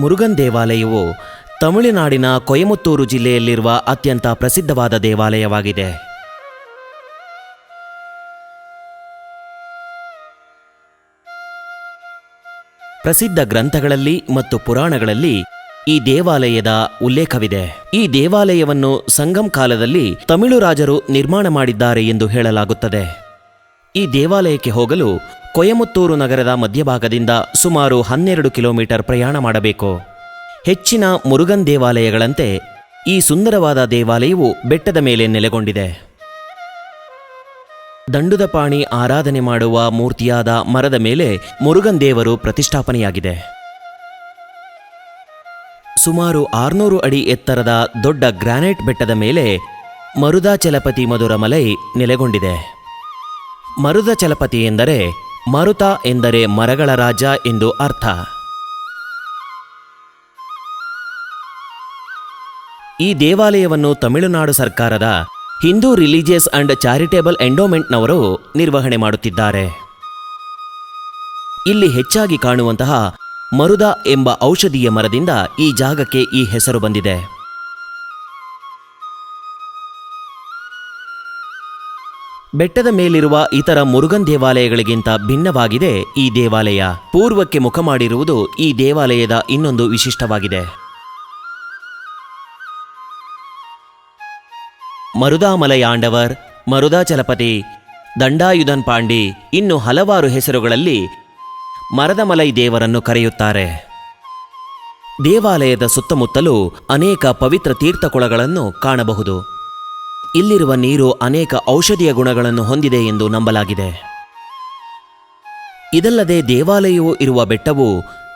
ಮುರುಗನ್ ದೇವಾಲಯವು ತಮಿಳುನಾಡಿನ ಕೊಯಮತ್ತೂರು ಜಿಲ್ಲೆಯಲ್ಲಿರುವ ಅತ್ಯಂತ ಪ್ರಸಿದ್ಧವಾದ ದೇವಾಲಯವಾಗಿದೆ. ಪ್ರಸಿದ್ಧ ಗ್ರಂಥಗಳಲ್ಲಿ ಮತ್ತು ಪುರಾಣಗಳಲ್ಲಿ ಈ ದೇವಾಲಯದ ಉಲ್ಲೇಖವಿದೆ. ಈ ದೇವಾಲಯವನ್ನು ಸಂಗಮ್ ಕಾಲದಲ್ಲಿ ತಮಿಳು ರಾಜರು ನಿರ್ಮಾಣ ಮಾಡಿದ್ದಾರೆ ಎಂದು ಹೇಳಲಾಗುತ್ತದೆ. ಈ ದೇವಾಲಯಕ್ಕೆ ಹೋಗಲು ಕೊಯಮತ್ತೂರು ನಗರದ ಮಧ್ಯಭಾಗದಿಂದ ಸುಮಾರು 12 ಕಿಲೋಮೀಟರ್ ಪ್ರಯಾಣ ಮಾಡಬೇಕು. ಹೆಚ್ಚಿನ ಮುರುಗನ್ ದೇವಾಲಯಗಳಂತೆ ಈ ಸುಂದರವಾದ ದೇವಾಲಯವು ಬೆಟ್ಟದ ಮೇಲೆ ನೆಲೆಗೊಂಡಿದೆ. ದಂಡುದಪಾಣಿ ಆರಾಧನೆ ಮಾಡುವ ಮೂರ್ತಿಯಾದ ಮರದ ಮೇಲೆ ಮುರುಗನ್ ದೇವರು ಪ್ರತಿಷ್ಠಾಪನೆಯಾಗಿದೆ. ಸುಮಾರು 600 ಅಡಿ ಎತ್ತರದ ದೊಡ್ಡ ಗ್ರಾನೈಟ್ ಬೆಟ್ಟದ ಮೇಲೆ ಮರುದಾಚಲಪತಿ ಮಧುರಮಲೈ ನೆಲೆಗೊಂಡಿದೆ. ಮರುದಾಚಲಪತಿ ಎಂದರೆ ಮರುತ ಎಂದರೆ ಮರಗಳ ರಾಜ ಎಂದು ಅರ್ಥ. ಈ ದೇವಾಲಯವನ್ನು ತಮಿಳುನಾಡು ಸರ್ಕಾರದ ಹಿಂದೂ ರಿಲಿಜಿಯಸ್ ಅಂಡ್ ಚಾರಿಟೇಬಲ್ ಎಂಡೋಮೆಂಟ್ನವರು ನಿರ್ವಹಣೆ ಮಾಡುತ್ತಿದ್ದಾರೆ. ಇಲ್ಲಿ ಹೆಚ್ಚಾಗಿ ಕಾಣುವಂತಹ ಮರುದ ಎಂಬ ಔಷಧೀಯ ಮರದಿಂದ ಈ ಜಾಗಕ್ಕೆ ಈ ಹೆಸರು ಬಂದಿದೆ. ಬೆಟ್ಟದ ಮೇಲಿರುವ ಇತರ ಮುರುಗನ್ ದೇವಾಲಯಗಳಿಗಿಂತ ಭಿನ್ನವಾಗಿದೆ ಈ ದೇವಾಲಯ. ಪೂರ್ವಕ್ಕೆ ಮುಖ ಮಾಡಿರುವುದು ಈ ದೇವಾಲಯದ ಇನ್ನೊಂದು ವಿಶಿಷ್ಟವಾಗಿದೆ. ಮರುದಾಮಲೈ ಆಂಡವರ್, ಮರುದಾಚಲಪತಿ, ದಂಡಾಯುಧನ್ ಪಾಂಡಿ ಇನ್ನು ಹಲವಾರು ಹೆಸರುಗಳಲ್ಲಿ ಮರದಮಲೈ ದೇವರನ್ನು ಕರೆಯುತ್ತಾರೆ. ದೇವಾಲಯದ ಸುತ್ತಮುತ್ತಲೂ ಅನೇಕ ಪವಿತ್ರ ತೀರ್ಥಕೊಳಗಳನ್ನು ಕಾಣಬಹುದು. ಇಲ್ಲಿರುವ ನೀರು ಅನೇಕ ಔಷಧೀಯ ಗುಣಗಳನ್ನು ಹೊಂದಿದೆ ಎಂದು ನಂಬಲಾಗಿದೆ. ಇದಲ್ಲದೆ ದೇವಾಲಯವು ಇರುವ ಬೆಟ್ಟವು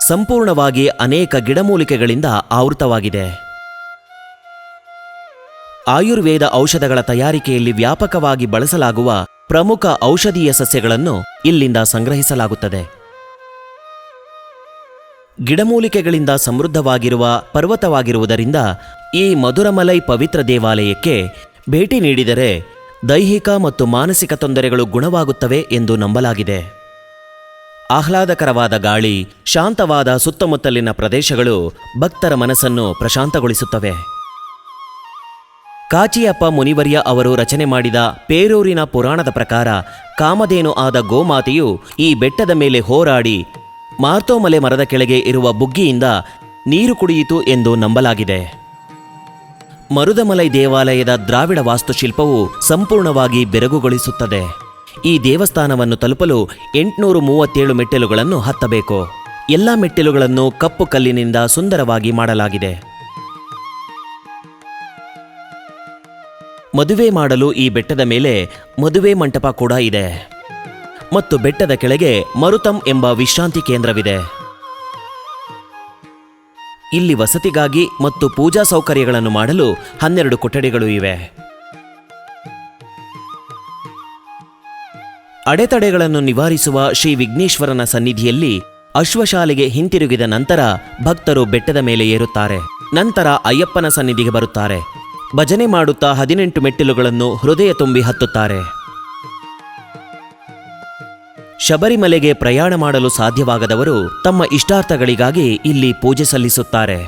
ಸಂಪೂರ್ಣವಾಗಿ ಅನೇಕ ಗಿಡಮೂಲಿಕೆಗಳಿಂದ ಆವೃತವಾಗಿದೆ. ಆಯುರ್ವೇದ ಔಷಧಗಳ ತಯಾರಿಕೆಯಲ್ಲಿ ವ್ಯಾಪಕವಾಗಿ ಬಳಸಲಾಗುವ ಪ್ರಮುಖ ಔಷಧೀಯ ಸಸ್ಯಗಳನ್ನು ಇಲ್ಲಿಂದ ಸಂಗ್ರಹಿಸಲಾಗುತ್ತದೆ. ಗಿಡಮೂಲಿಕೆಗಳಿಂದ ಸಮೃದ್ಧವಾಗಿರುವ ಪರ್ವತವಾಗಿರುವುದರಿಂದ ಈ ಮಧುರಮಲೈ ಪವಿತ್ರ ದೇವಾಲಯಕ್ಕೆ ಭೇಟಿ ನೀಡಿದರೆ ದೈಹಿಕ ಮತ್ತು ಮಾನಸಿಕ ತೊಂದರೆಗಳು ಗುಣವಾಗುತ್ತವೆ ಎಂದು ನಂಬಲಾಗಿದೆ. ಆಹ್ಲಾದಕರವಾದ ಗಾಳಿ, ಶಾಂತವಾದ ಸುತ್ತಮುತ್ತಲಿನ ಪ್ರದೇಶಗಳು ಭಕ್ತರ ಮನಸ್ಸನ್ನು ಪ್ರಶಾಂತಗೊಳಿಸುತ್ತವೆ. ಕಾಚಿಯಪ್ಪ ಮುನಿವರ್ಯ ಅವರು ರಚನೆ ಮಾಡಿದ ಪೇರೂರಿನ ಪುರಾಣದ ಪ್ರಕಾರ ಕಾಮಧೇನು ಆದ ಗೋಮಾತೆಯು ಈ ಬೆಟ್ಟದ ಮೇಲೆ ಹೋರಾಡಿ ಮಾರ್ತೋಮಲೆ ಮರದ ಕೆಳಗೆ ಇರುವ ಬುಗ್ಗಿಯಿಂದ ನೀರು ಕುಡಿಯಿತು ಎಂದು ನಂಬಲಾಗಿದೆ. ಮರುದಮಲೈ ದೇವಾಲಯದ ದ್ರಾವಿಡ ವಾಸ್ತುಶಿಲ್ಪವು ಸಂಪೂರ್ಣವಾಗಿ ಬೆರಗುಗೊಳಿಸುತ್ತದೆ. ಈ ದೇವಸ್ಥಾನವನ್ನು ತಲುಪಲು 837 ಮೆಟ್ಟಿಲುಗಳನ್ನು ಹತ್ತಬೇಕು. ಎಲ್ಲ ಮೆಟ್ಟಿಲುಗಳನ್ನು ಕಪ್ಪು ಕಲ್ಲಿನಿಂದ ಸುಂದರವಾಗಿ ಮಾಡಲಾಗಿದೆ. ಮದುವೆ ಮಾಡಲು ಈ ಬೆಟ್ಟದ ಮೇಲೆ ಮದುವೆ ಮಂಟಪ ಕೂಡ ಇದೆ ಮತ್ತು ಬೆಟ್ಟದ ಕೆಳಗೆ ಮರುತಂ ಎಂಬ ವಿಶ್ರಾಂತಿ ಕೇಂದ್ರವಿದೆ. ಇಲ್ಲಿ ವಸತಿಗಾಗಿ ಮತ್ತು ಪೂಜಾ ಸೌಕರ್ಯಗಳನ್ನು ಮಾಡಲು 12 ಕೊಠಡಿಗಳು ಇವೆ. ಅಡೆತಡೆಗಳನ್ನು ನಿವಾರಿಸುವ ಶ್ರೀ ವಿಘ್ನೇಶ್ವರನ ಸನ್ನಿಧಿಯಲ್ಲಿ ಅಶ್ವಶಾಲೆಗೆ ಹಿಂತಿರುಗಿದ ನಂತರ ಭಕ್ತರು ಬೆಟ್ಟದ ಮೇಲೆ ಏರುತ್ತಾರೆ. ನಂತರ ಅಯ್ಯಪ್ಪನ ಸನ್ನಿಧಿಗೆ ಬರುತ್ತಾರೆ. ಭಜನೆ ಮಾಡುತ್ತಾ 18 ಮೆಟ್ಟಿಲುಗಳನ್ನು ಹೃದಯ ತುಂಬಿ ಹತ್ತುತ್ತಾರೆ. ಶಬರಿಮಲೆಗೆ ಪ್ರಯಾಣ ಮಾಡಲು ಸಾಧ್ಯವಾಗದವರು ತಮ್ಮ ಇಷ್ಟಾರ್ಥಗಳಿಗಾಗಿ ಇಲ್ಲಿ ಪೂಜೆ ಸಲ್ಲಿಸುತ್ತಾರೆ.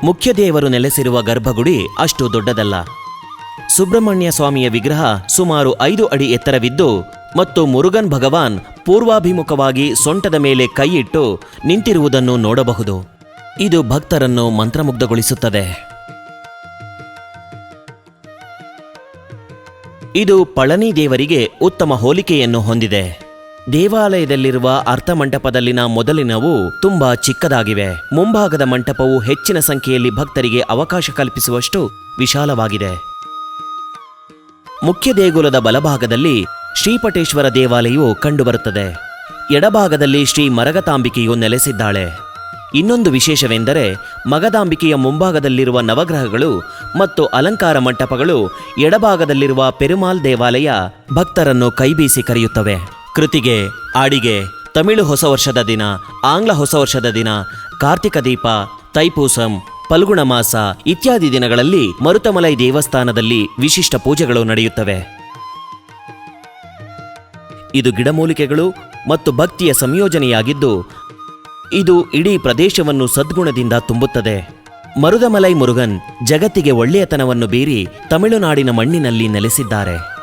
ಮುಖ್ಯ ದೇವರು ನೆಲೆಸಿರುವ ಗರ್ಭಗುಡಿ ಅಷ್ಟು ದೊಡ್ಡದಲ್ಲ. ಸುಬ್ರಹ್ಮಣ್ಯ ಸ್ವಾಮಿಯ ವಿಗ್ರಹ ಸುಮಾರು 5 ಅಡಿ ಎತ್ತರವಿದ್ದು ಮತ್ತು ಮುರುಗನ್ ಭಗವಾನ್ ಪೂರ್ವಾಭಿಮುಖವಾಗಿ ಸೊಂಟದ ಮೇಲೆ ಕೈಯಿಟ್ಟು ನಿಂತಿರುವುದನ್ನು ನೋಡಬಹುದು. ಇದು ಭಕ್ತರನ್ನು ಮಂತ್ರಮುಗ್ಧಗೊಳಿಸುತ್ತದೆ. ಇದು ಪಳನಿ ದೇವರಿಗೆ ಉತ್ತಮ ಹೋಲಿಕೆಯನ್ನು ಹೊಂದಿದೆ. ದೇವಾಲಯದಲ್ಲಿರುವ ಅರ್ಥಮಂಟಪದಲ್ಲಿನ ಮೊದಲಿನವು ತುಂಬಾ ಚಿಕ್ಕದಾಗಿವೆ. ಮುಂಭಾಗದ ಮಂಟಪವು ಹೆಚ್ಚಿನ ಸಂಖ್ಯೆಯಲ್ಲಿ ಭಕ್ತರಿಗೆ ಅವಕಾಶ ಕಲ್ಪಿಸುವಷ್ಟು ವಿಶಾಲವಾಗಿದೆ. ಮುಖ್ಯ ದೇಗುಲದ ಬಲಭಾಗದಲ್ಲಿ ಶ್ರೀಪಟೇಶ್ವರ ದೇವಾಲಯವು ಕಂಡುಬರುತ್ತದೆ. ಎಡಭಾಗದಲ್ಲಿ ಶ್ರೀ ಮರಗತಾಂಬಿಕೆಯು ನೆಲೆಸಿದ್ದಾಳೆ. ಇನ್ನೊಂದು ವಿಶೇಷವೆಂದರೆ ಮಗದಾಂಬಿಕೆಯ ಮುಂಭಾಗದಲ್ಲಿರುವ ನವಗ್ರಹಗಳು ಮತ್ತು ಅಲಂಕಾರ ಮಂಟಪಗಳು ಎಡಭಾಗದಲ್ಲಿರುವ ಪೆರುಮಾಲ್ ದೇವಾಲಯ ಭಕ್ತರನ್ನು ಕೈಬೀಸಿ ಕರೆಯುತ್ತವೆ. ಕೃತಿಗೆ, ಆಡಿಗೆ, ತಮಿಳು ಹೊಸ ವರ್ಷದ ದಿನ, ಆಂಗ್ಲ ಹೊಸ ವರ್ಷದ ದಿನ, ಕಾರ್ತಿಕ ದೀಪ, ತೈಪೂಸಂ, ಫಲ್ಗುಣ ಮಾಸ ಇತ್ಯಾದಿ ದಿನಗಳಲ್ಲಿ ಮರುತಮಲೈ ದೇವಸ್ಥಾನದಲ್ಲಿ ವಿಶಿಷ್ಟ ಪೂಜೆಗಳು ನಡೆಯುತ್ತವೆ. ಇದು ಗಿಡಮೂಲಿಕೆಗಳು ಮತ್ತು ಭಕ್ತಿಯ ಸಂಯೋಜನೆಯಾಗಿದ್ದು ಇದು ಇಡೀ ಪ್ರದೇಶವನ್ನು ಸದ್ಗುಣದಿಂದ ತುಂಬುತ್ತದೆ. ಮರುದಮಲೈ ಮುರುಗನ್ ಜಗತ್ತಿಗೆ ಒಳ್ಳೆಯತನವನ್ನು ಬೀರಿ ತಮಿಳುನಾಡಿನ ಮಣ್ಣಿನಲ್ಲಿ ನೆಲೆಸಿದ್ದಾರೆ.